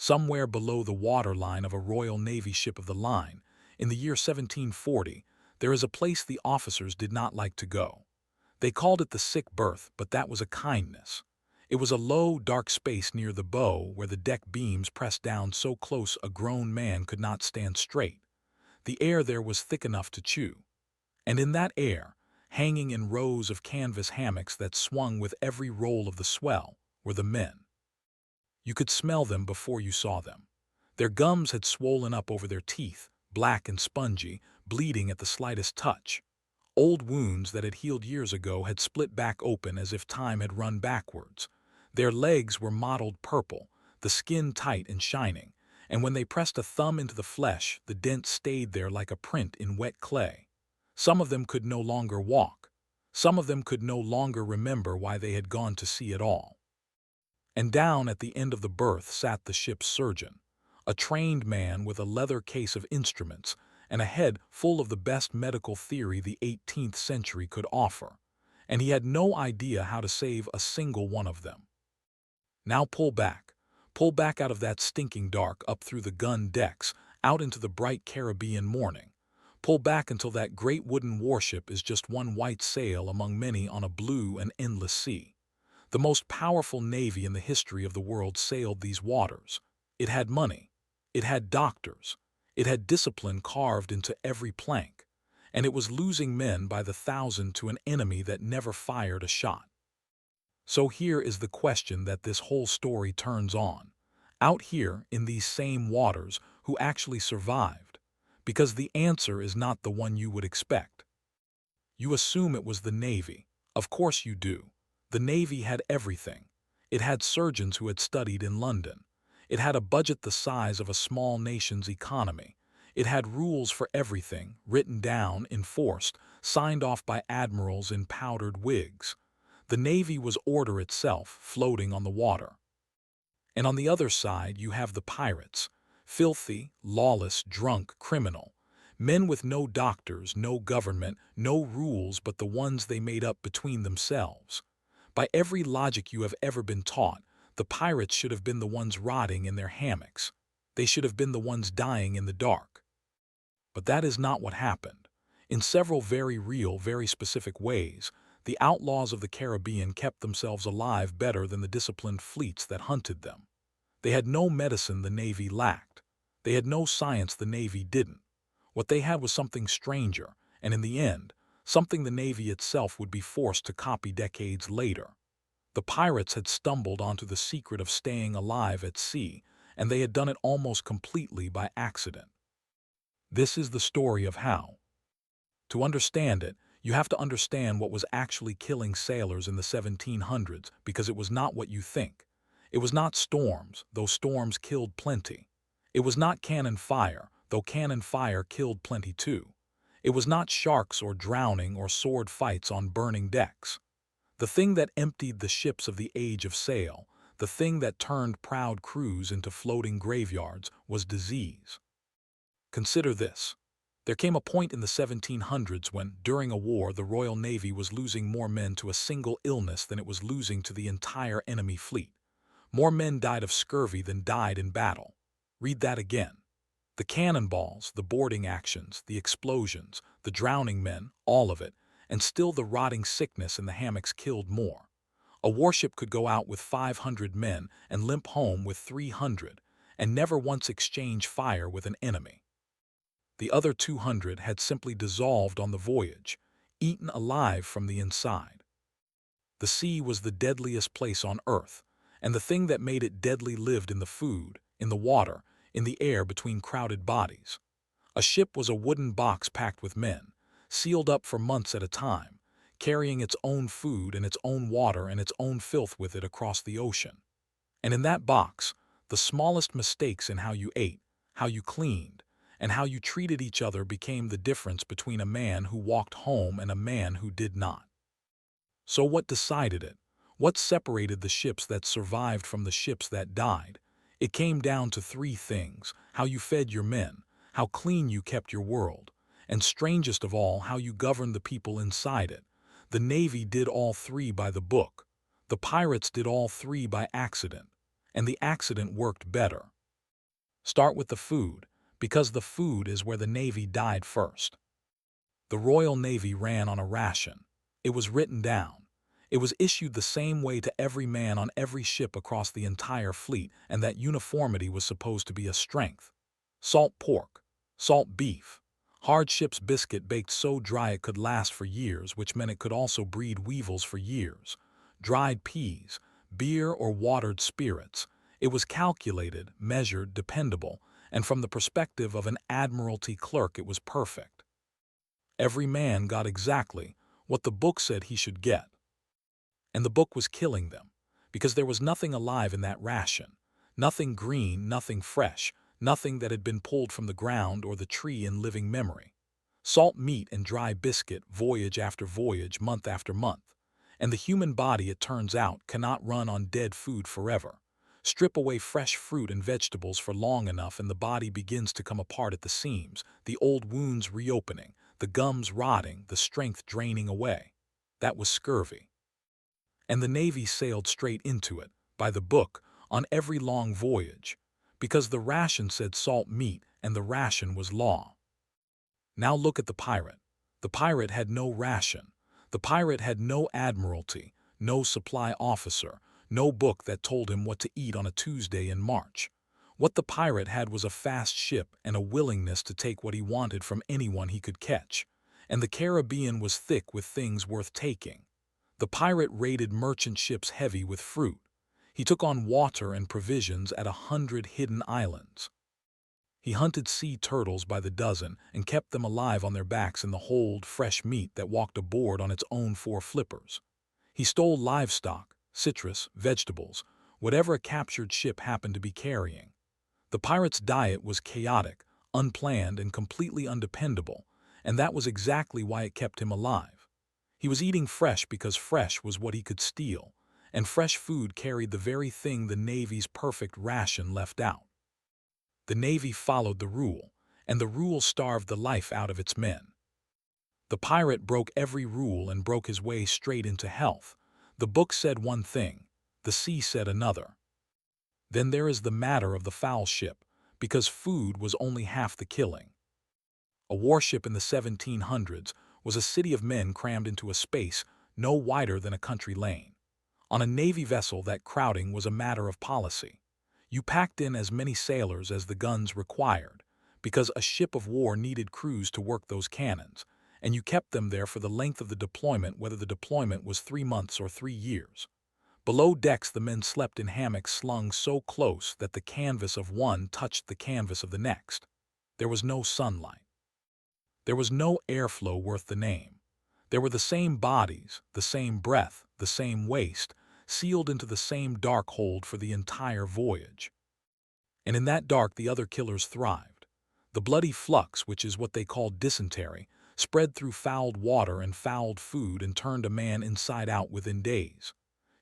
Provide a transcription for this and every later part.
somewhere below the waterline of a Royal Navy ship of the line, in the year 1740, there is a place the officers did not like to go. They called it the sick berth, but that was a kindness. It was a low, dark space near the bow where the deck beams pressed down so close a grown man could not stand straight. The air there was thick enough to chew. And in that air, hanging in rows of canvas hammocks that swung with every roll of the swell, were the men. You could smell them before you saw them. Their gums had swollen up over their teeth, black and spongy, bleeding at the slightest touch. Old wounds that had healed years ago had split back open as if time had run backwards. Their legs were mottled purple, the skin tight and shining, and when they pressed a thumb into the flesh, the dent stayed there like a print in wet clay. Some of them could no longer walk. Some of them could no longer remember why they had gone to sea at all. And down at the end of the berth sat the ship's surgeon, a trained man with a leather case of instruments and a head full of the best medical theory the 18th century could offer, and he had no idea how to save a single one of them. Now pull back out of that stinking dark, up through the gun decks, out into the bright Caribbean morning. Pull back until that great wooden warship is just one white sail among many on a blue and endless sea. The most powerful navy in the history of the world sailed these waters. It had money. It had doctors. It had discipline carved into every plank. And it was losing men by the thousand to an enemy that never fired a shot. So here is the question that this whole story turns on. Out here, in these same waters, who actually survived? Because the answer is not the one you would expect. You assume it was the Navy. Of course you do. The Navy had everything. It had surgeons who had studied in London. It had a budget the size of a small nation's economy. It had rules for everything, written down, enforced, signed off by admirals in powdered wigs. The Navy was order itself, floating on the water. And on the other side you have the pirates, filthy, lawless, drunk, criminal, men with no doctors, no government, no rules but the ones they made up between themselves. By every logic you have ever been taught, the pirates should have been the ones rotting in their hammocks. They should have been the ones dying in the dark. But that is not what happened. In several very real, very specific ways, the outlaws of the Caribbean kept themselves alive better than the disciplined fleets that hunted them. They had no medicine the Navy lacked. They had no science the Navy didn't. What they had was something stranger, and in the end, something the Navy itself would be forced to copy decades later. The pirates had stumbled onto the secret of staying alive at sea, and they had done it almost completely by accident. This is the story of how. To understand it, you have to understand what was actually killing sailors in the 1700s, because it was not what you think. It was not storms, though storms killed plenty. It was not cannon fire, though cannon fire killed plenty too. It was not sharks or drowning or sword fights on burning decks. The thing that emptied the ships of the age of sail, the thing that turned proud crews into floating graveyards, was disease. Consider this. There came a point in the 1700s when, during a war, the Royal Navy was losing more men to a single illness than it was losing to the entire enemy fleet. More men died of scurvy than died in battle. Read that again. The cannonballs, the boarding actions, the explosions, the drowning men, all of it, and still the rotting sickness in the hammocks killed more. A warship could go out with 500 men and limp home with 300, and never once exchange fire with an enemy. The other 200 had simply dissolved on the voyage, eaten alive from the inside. The sea was the deadliest place on earth, and the thing that made it deadly lived in the food, in the water, in the air between crowded bodies. A ship was a wooden box packed with men, sealed up for months at a time, carrying its own food and its own water and its own filth with it across the ocean. And in that box, the smallest mistakes in how you ate, how you cleaned, and how you treated each other became the difference between a man who walked home and a man who did not. So what decided it? What separated the ships that survived from the ships that died? It came down to three things: how you fed your men, how clean you kept your world, and strangest of all, how you governed the people inside it. The Navy did all three by the book. The pirates did all three by accident, and the accident worked better. Start with the food, because the food is where the Navy died first. The Royal Navy ran on a ration. It was written down. It was issued the same way to every man on every ship across the entire fleet, and that uniformity was supposed to be a strength. Salt pork, salt beef, hard ship's biscuit baked so dry it could last for years, which meant it could also breed weevils for years. Dried peas, beer or watered spirits. It was calculated, measured, dependable, and from the perspective of an admiralty clerk it was perfect. Every man got exactly what the book said he should get. And the book was killing them, because there was nothing alive in that ration. Nothing green, nothing fresh, nothing that had been pulled from the ground or the tree in living memory. Salt meat and dry biscuit, voyage after voyage, month after month. And the human body, it turns out, cannot run on dead food forever. Strip away fresh fruit and vegetables for long enough and the body begins to come apart at the seams, the old wounds reopening, the gums rotting, the strength draining away. That was scurvy. And the Navy sailed straight into it, by the book, on every long voyage, because the ration said salt meat and the ration was law. Now look at the pirate. The pirate had no ration. The pirate had no admiralty, no supply officer, no book that told him what to eat on a Tuesday in March. What the pirate had was a fast ship and a willingness to take what he wanted from anyone he could catch. And the Caribbean was thick with things worth taking. The pirate raided merchant ships heavy with fruit. He took on water and provisions at 100 hidden islands. He hunted sea turtles by the dozen and kept them alive on their backs in the hold, fresh meat that walked aboard on its own 4 flippers. He stole livestock, citrus, vegetables, whatever a captured ship happened to be carrying. The pirate's diet was chaotic, unplanned, and completely undependable, and that was exactly why it kept him alive. He was eating fresh because fresh was what he could steal, and fresh food carried the very thing the Navy's perfect ration left out. The Navy followed the rule, and the rule starved the life out of its men. The pirate broke every rule and broke his way straight into health. The book said one thing, the sea said another. Then there is the matter of the foul ship, because food was only half the killing. A warship in the 1700s was a city of men crammed into a space no wider than a country lane. On a Navy vessel, that crowding was a matter of policy. You packed in as many sailors as the guns required, because a ship of war needed crews to work those cannons, and you kept them there for the length of the deployment, whether the deployment was 3 months or 3 years. Below decks the men slept in hammocks slung so close that the canvas of one touched the canvas of the next. There was no sunlight. There was no airflow worth the name. There were the same bodies, the same breath, the same waste, sealed into the same dark hold for the entire voyage. And in that dark the other killers thrived. The bloody flux, which is what they called dysentery, spread through fouled water and fouled food and turned a man inside out within days.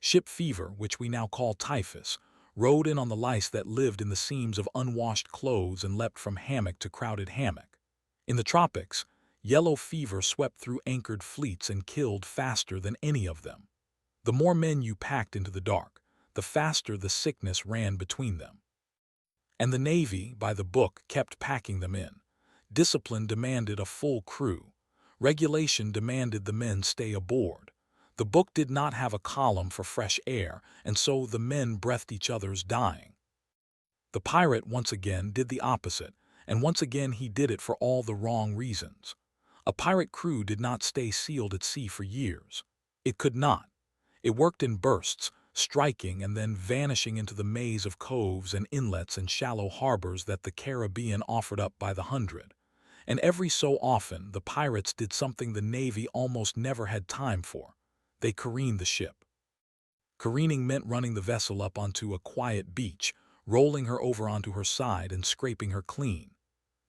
Ship fever, which we now call typhus, rode in on the lice that lived in the seams of unwashed clothes and leapt from hammock to crowded hammock. In the tropics, yellow fever swept through anchored fleets and killed faster than any of them. The more men you packed into the dark, the faster the sickness ran between them. And the Navy, by the book, kept packing them in. Discipline demanded a full crew. Regulation demanded the men stay aboard. The book did not have a column for fresh air, and so the men breathed each other's dying. The pirate once again did the opposite, and once again he did it for all the wrong reasons. A pirate crew did not stay sealed at sea for years. It could not. It worked in bursts, striking and then vanishing into the maze of coves and inlets and shallow harbors that the Caribbean offered up by the hundred. And every so often the pirates did something the Navy almost never had time for. They careened the ship. Careening meant running the vessel up onto a quiet beach, rolling her over onto her side and scraping her clean.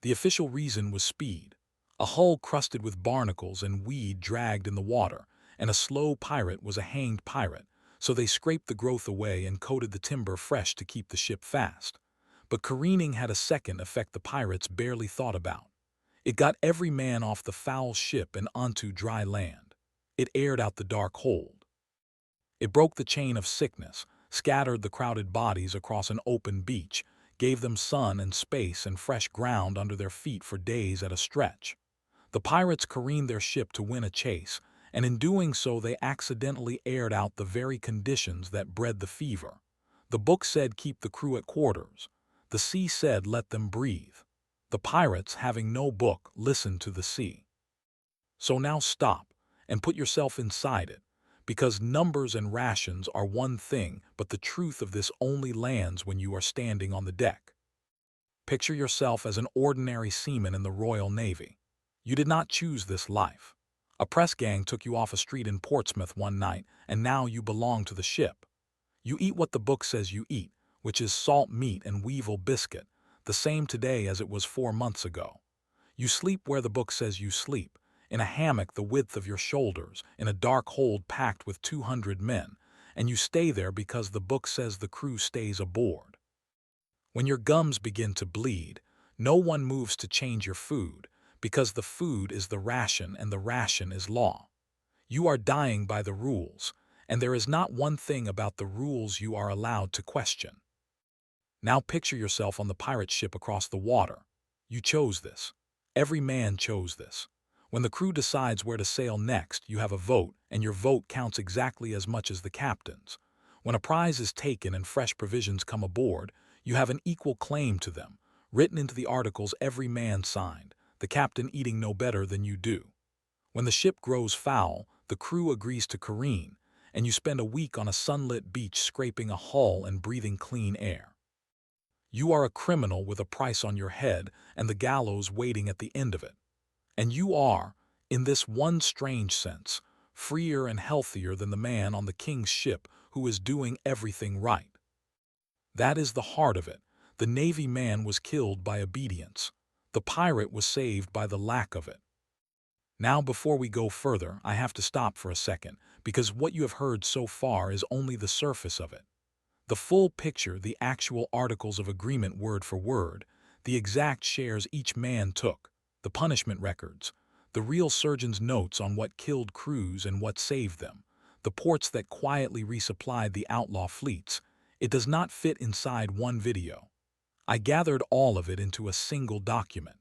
The official reason was speed. A hull crusted with barnacles and weed dragged in the water, and a slow pirate was a hanged pirate, so they scraped the growth away and coated the timber fresh to keep the ship fast. But careening had a second effect the pirates barely thought about. It got every man off the foul ship and onto dry land. It aired out the dark hold. It broke the chain of sickness, scattered the crowded bodies across an open beach, gave them sun and space and fresh ground under their feet for days at a stretch. The pirates careened their ship to win a chase, and in doing so they accidentally aired out the very conditions that bred the fever. The book said keep the crew at quarters. The sea said let them breathe. The pirates, having no book, listened to the sea. So now stop and put yourself inside it, because numbers and rations are one thing, but the truth of this only lands when you are standing on the deck. Picture yourself as an ordinary seaman in the Royal Navy. You did not choose this life. A press gang took you off a street in Portsmouth one night, and now you belong to the ship. You eat what the book says you eat, which is salt meat and weevil biscuit, the same today as it was 4 months ago. You sleep where the book says you sleep, in a hammock the width of your shoulders, in a dark hold packed with 200 men, and you stay there because the book says the crew stays aboard. When your gums begin to bleed, no one moves to change your food, because the food is the ration and the ration is law. You are dying by the rules, and there is not one thing about the rules you are allowed to question. Now picture yourself on the pirate ship across the water. You chose this. Every man chose this. When the crew decides where to sail next, you have a vote, and your vote counts exactly as much as the captain's. When a prize is taken and fresh provisions come aboard, you have an equal claim to them, written into the articles every man signed, the captain eating no better than you do. When the ship grows foul, the crew agrees to careen, and you spend a week on a sunlit beach scraping a hull and breathing clean air. You are a criminal with a price on your head and the gallows waiting at the end of it. And you are, in this one strange sense, freer and healthier than the man on the king's ship who is doing everything right. That is the heart of it. The Navy man was killed by obedience. The pirate was saved by the lack of it. Now, before we go further, I have to stop for a second, because what you have heard so far is only the surface of it. The full picture, the actual articles of agreement word for word, the exact shares each man took, the punishment records, the real surgeon's notes on what killed crews and what saved them, the ports that quietly resupplied the outlaw fleets, it does not fit inside one video. I gathered all of it into a single document.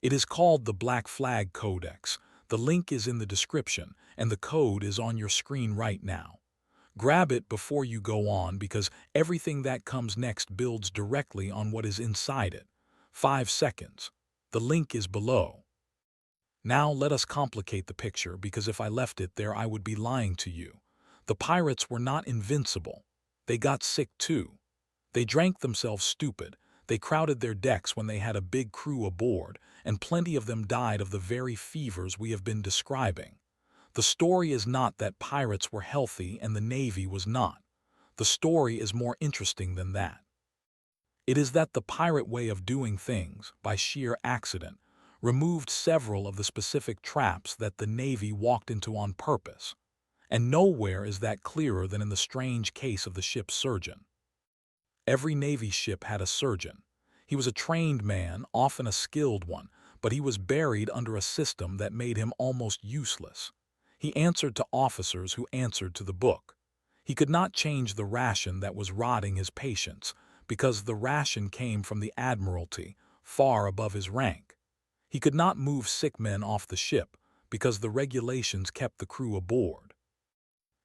It is called the Black Flag Codex. The link is in the description, and the code is on your screen right now. Grab it before you go on, because everything that comes next builds directly on what is inside it. 5 seconds. The link is below. Now let us complicate the picture, because if I left it there I would be lying to you. The pirates were not invincible. They got sick too. They drank themselves stupid. They crowded their decks when they had a big crew aboard, and plenty of them died of the very fevers we have been describing. The story is not that pirates were healthy and the Navy was not. The story is more interesting than that. It is that the pirate way of doing things, by sheer accident, removed several of the specific traps that the Navy walked into on purpose. And nowhere is that clearer than in the strange case of the ship's surgeon. Every Navy ship had a surgeon. He was a trained man, often a skilled one, but he was buried under a system that made him almost useless. He answered to officers who answered to the book. He could not change the ration that was rotting his patients, because the ration came from the Admiralty, far above his rank. He could not move sick men off the ship, because the regulations kept the crew aboard.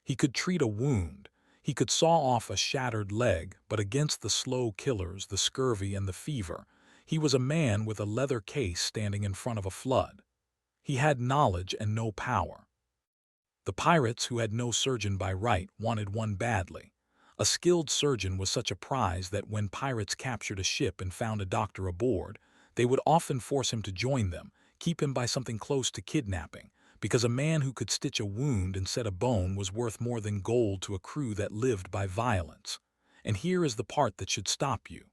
He could treat a wound. He could saw off a shattered leg, but against the slow killers, the scurvy and the fever, he was a man with a leather case standing in front of a flood. He had knowledge and no power. The pirates, who had no surgeon by right, wanted one badly. A skilled surgeon was such a prize that when pirates captured a ship and found a doctor aboard, they would often force him to join them, keep him by something close to kidnapping, because a man who could stitch a wound and set a bone was worth more than gold to a crew that lived by violence. And here is the part that should stop you.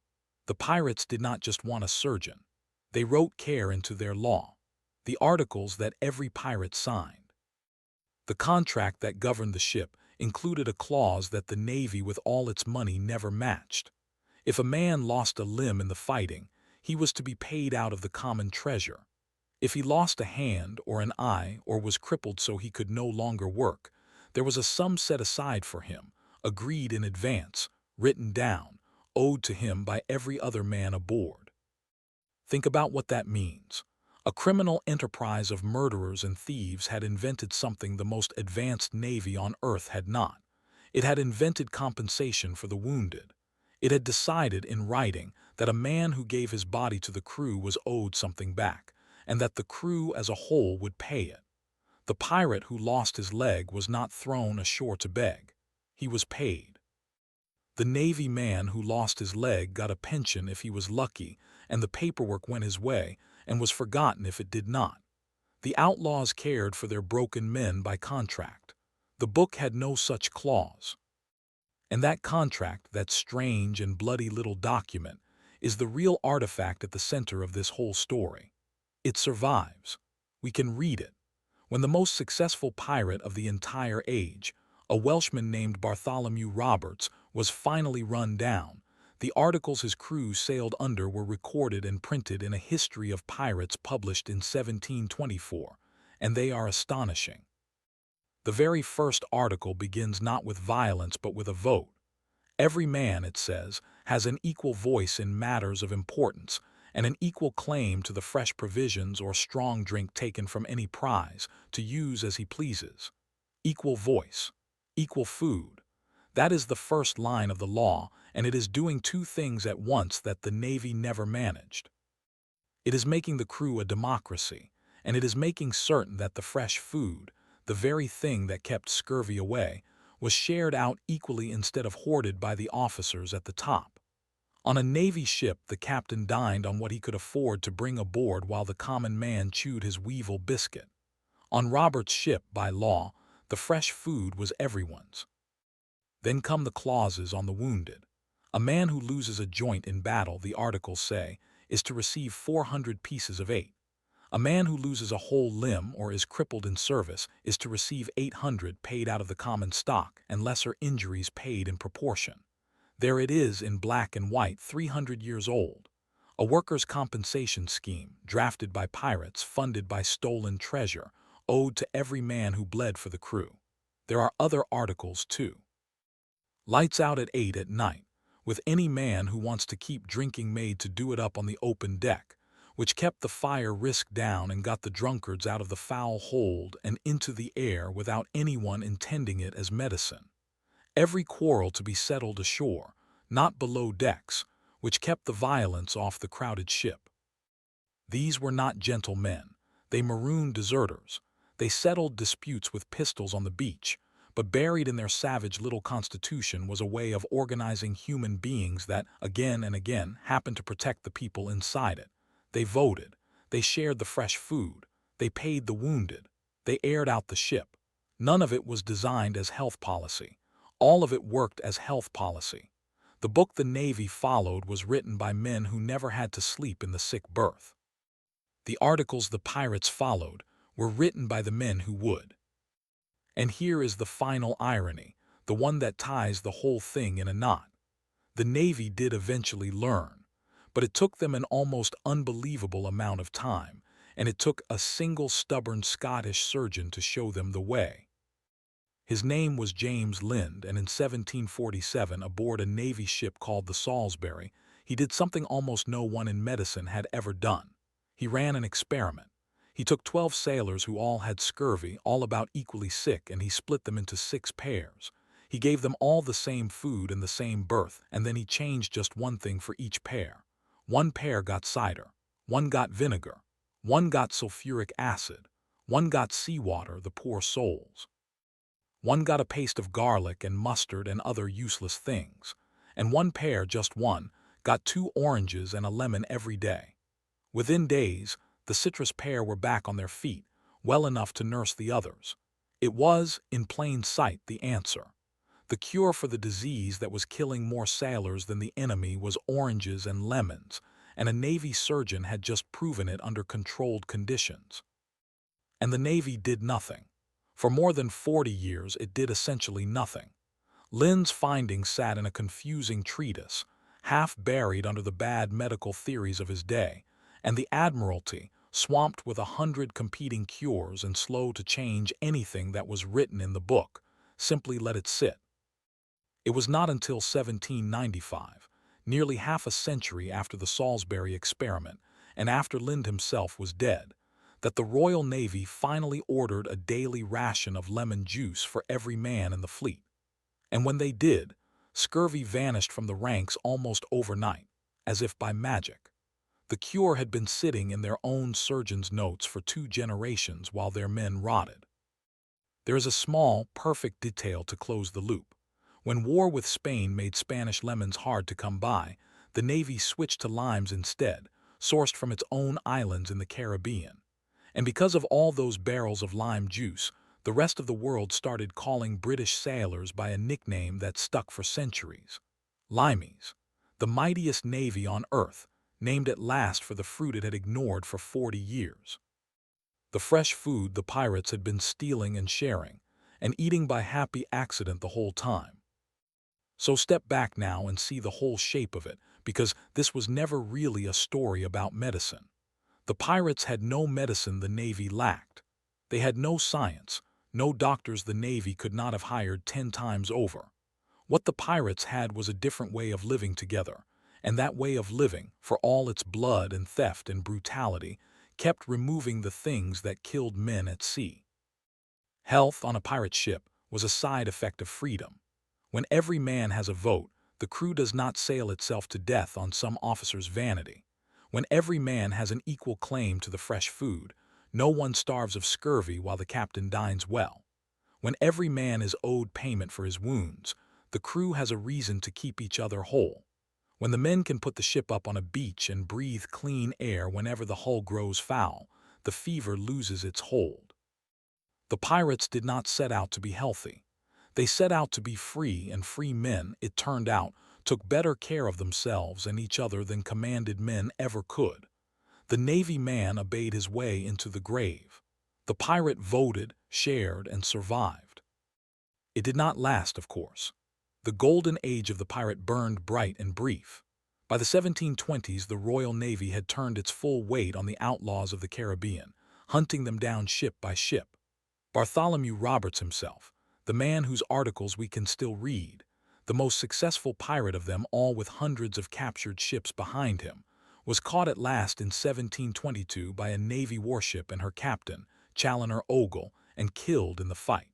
The pirates did not just want a surgeon. They wrote care into their law, the articles that every pirate signed. The contract that governed the ship included a clause that the Navy with all its money never matched. If a man lost a limb in the fighting, he was to be paid out of the common treasure. If he lost a hand or an eye or was crippled so he could no longer work, there was a sum set aside for him, agreed in advance, written down, owed to him by every other man aboard. Think about what that means. A criminal enterprise of murderers and thieves had invented something the most advanced navy on Earth had not. It had invented compensation for the wounded. It had decided in writing that a man who gave his body to the crew was owed something back, and that the crew as a whole would pay it. The pirate who lost his leg was not thrown ashore to beg. He was paid. The Navy man who lost his leg got a pension if he was lucky, and the paperwork went his way and was forgotten if it did not. The outlaws cared for their broken men by contract. The book had no such clause. And that contract, that strange and bloody little document, is the real artifact at the center of this whole story. It survives. We can read it. When the most successful pirate of the entire age, a Welshman named Bartholomew Roberts, was finally run down, the articles his crew sailed under were recorded and printed in a history of pirates published in 1724, and they are astonishing. The very first article begins not with violence but with a vote. Every man, it says, has an equal voice in matters of importance, and an equal claim to the fresh provisions or strong drink taken from any prize, to use as he pleases. Equal voice. Equal food. That is the first line of the law, and it is doing two things at once that the Navy never managed. It is making the crew a democracy, and it is making certain that the fresh food, the very thing that kept scurvy away, was shared out equally instead of hoarded by the officers at the top. On a Navy ship, the captain dined on what he could afford to bring aboard while the common man chewed his weevil biscuit. On Robert's ship, by law, the fresh food was everyone's. Then come the clauses on the wounded. A man who loses a joint in battle, the articles say, is to receive 400 pieces of eight. A man who loses a whole limb or is crippled in service is to receive 800 paid out of the common stock, and lesser injuries paid in proportion. There it is in black and white, 300 years old. A workers' compensation scheme, drafted by pirates, funded by stolen treasure, owed to every man who bled for the crew. There are other articles, too. Lights out at 8 at night, with any man who wants to keep drinking made to do it up on the open deck, which kept the fire risk down and got the drunkards out of the foul hold and into the air without anyone intending it as medicine. Every quarrel to be settled ashore, not below decks, which kept the violence off the crowded ship. These were not gentle men. They marooned deserters. They settled disputes with pistols on the beach, but buried in their savage little constitution was a way of organizing human beings that, again and again, happened to protect the people inside it. They voted. They shared the fresh food. They paid the wounded. They aired out the ship. None of it was designed as health policy. All of it worked as health policy. The book the Navy followed was written by men who never had to sleep in the sick berth. The articles the pirates followed were written by the men who would. And here is the final irony, the one that ties the whole thing in a knot. The Navy did eventually learn, but it took them an almost unbelievable amount of time, and it took a single stubborn Scottish surgeon to show them the way. His name was James Lind, and in 1747, aboard a Navy ship called the Salisbury, he did something almost no one in medicine had ever done. He ran an experiment. He took 12 sailors who all had scurvy, all about equally sick, and he split them into 6 pairs. He gave them all the same food and the same berth, and then he changed just one thing for each pair. One pair got cider, one got vinegar, one got sulfuric acid, one got seawater, the poor souls. One got a paste of garlic and mustard and other useless things, and one pair, just one, got 2 oranges and a lemon every day. Within days, the citrus pair were back on their feet, well enough to nurse the others. It was, in plain sight, the answer. The cure for the disease that was killing more sailors than the enemy was oranges and lemons, and a Navy surgeon had just proven it under controlled conditions. And the Navy did nothing. For more than 40 years, it did essentially nothing. Lind's findings sat in a confusing treatise, half buried under the bad medical theories of his day, and the Admiralty, swamped with 100 competing cures and slow to change anything that was written in the book, simply let it sit. It was not until 1795, nearly half a century after the Salisbury experiment and after Lind himself was dead, that the Royal Navy finally ordered a daily ration of lemon juice for every man in the fleet. And when they did, scurvy vanished from the ranks almost overnight, as if by magic. The cure had been sitting in their own surgeon's notes for 2 generations while their men rotted. There is a small, perfect detail to close the loop. When war with Spain made Spanish lemons hard to come by, the Navy switched to limes instead, sourced from its own islands in the Caribbean. And because of all those barrels of lime juice, the rest of the world started calling British sailors by a nickname that stuck for centuries. Limeys, the mightiest navy on earth, named at last for the fruit it had ignored for 40 years. The fresh food the pirates had been stealing and sharing, and eating by happy accident the whole time. So step back now and see the whole shape of it, because this was never really a story about medicine. The pirates had no medicine the Navy lacked. They had no science, no doctors the Navy could not have hired 10 times over. What the pirates had was a different way of living together, and that way of living, for all its blood and theft and brutality, kept removing the things that killed men at sea. Health on a pirate ship was a side effect of freedom. When every man has a vote, the crew does not sail itself to death on some officer's vanity. When every man has an equal claim to the fresh food, no one starves of scurvy while the captain dines well. When every man is owed payment for his wounds, the crew has a reason to keep each other whole. When the men can put the ship up on a beach and breathe clean air whenever the hull grows foul, the fever loses its hold. The pirates did not set out to be healthy. They set out to be free, and free men, it turned out, took better care of themselves and each other than commanded men ever could. The Navy man obeyed his way into the grave. The pirate voted, shared, and survived. It did not last, of course. The golden age of the pirate burned bright and brief. By the 1720s, the Royal Navy had turned its full weight on the outlaws of the Caribbean, hunting them down ship by ship. Bartholomew Roberts himself, the man whose articles we can still read, the most successful pirate of them all with hundreds of captured ships behind him, was caught at last in 1722 by a Navy warship and her captain, Chaloner Ogle, and killed in the fight.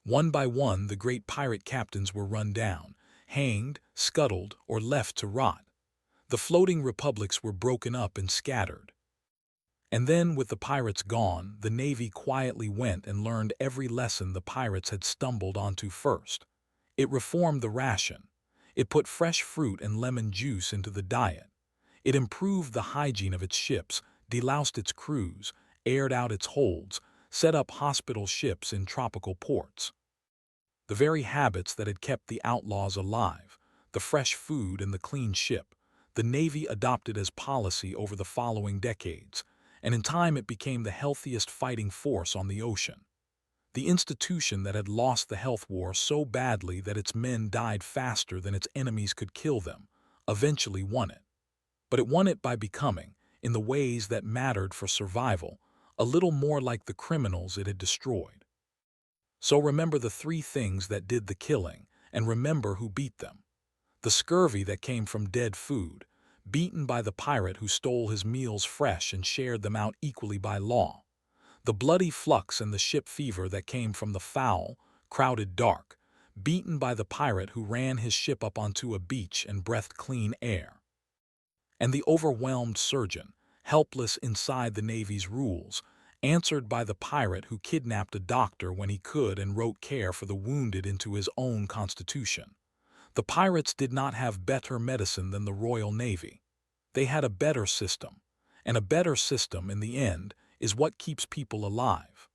One by one, the great pirate captains were run down, hanged, scuttled, or left to rot. The floating republics were broken up and scattered. And then, with the pirates gone, the Navy quietly went and learned every lesson the pirates had stumbled onto first. It reformed the ration. It put fresh fruit and lemon juice into the diet. It improved the hygiene of its ships, deloused its crews, aired out its holds, set up hospital ships in tropical ports. The very habits that had kept the outlaws alive, the fresh food and the clean ship, the Navy adopted as policy over the following decades, and in time it became the healthiest fighting force on the ocean. The institution that had lost the health war so badly that its men died faster than its enemies could kill them, eventually won it. But it won it by becoming, in the ways that mattered for survival, a little more like the criminals it had destroyed. So remember the 3 things that did the killing, and remember who beat them. The scurvy that came from dead food, beaten by the pirate who stole his meals fresh and shared them out equally by law. The bloody flux and the ship fever that came from the foul, crowded dark, beaten by the pirate who ran his ship up onto a beach and breathed clean air. And the overwhelmed surgeon, helpless inside the Navy's rules, answered by the pirate who kidnapped a doctor when he could and wrote care for the wounded into his own constitution. The pirates did not have better medicine than the Royal Navy. They had a better system, and a better system, in the end, is what keeps people alive.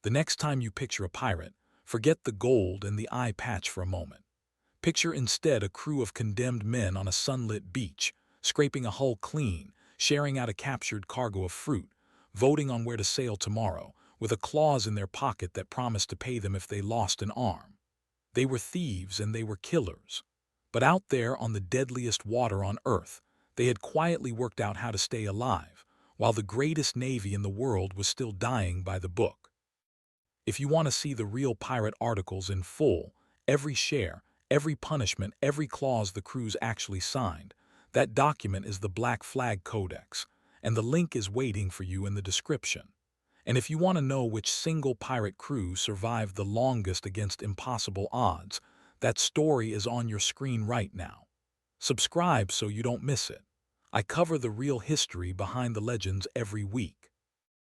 The next time you picture a pirate, forget the gold and the eye patch for a moment. Picture instead a crew of condemned men on a sunlit beach, scraping a hull clean, sharing out a captured cargo of fruit, voting on where to sail tomorrow, with a clause in their pocket that promised to pay them if they lost an arm. They were thieves and they were killers. But out there on the deadliest water on earth, they had quietly worked out how to stay alive, while the greatest navy in the world was still dying by the book. If you want to see the real pirate articles in full, every share, Every punishment, every clause the crews actually signed. That document is the Black Flag Codex, and the link is waiting for you in the description. And if you want to know which single pirate crew survived the longest against impossible odds, that story is on your screen right now. Subscribe so you don't miss it. I cover the real history behind the legends every week.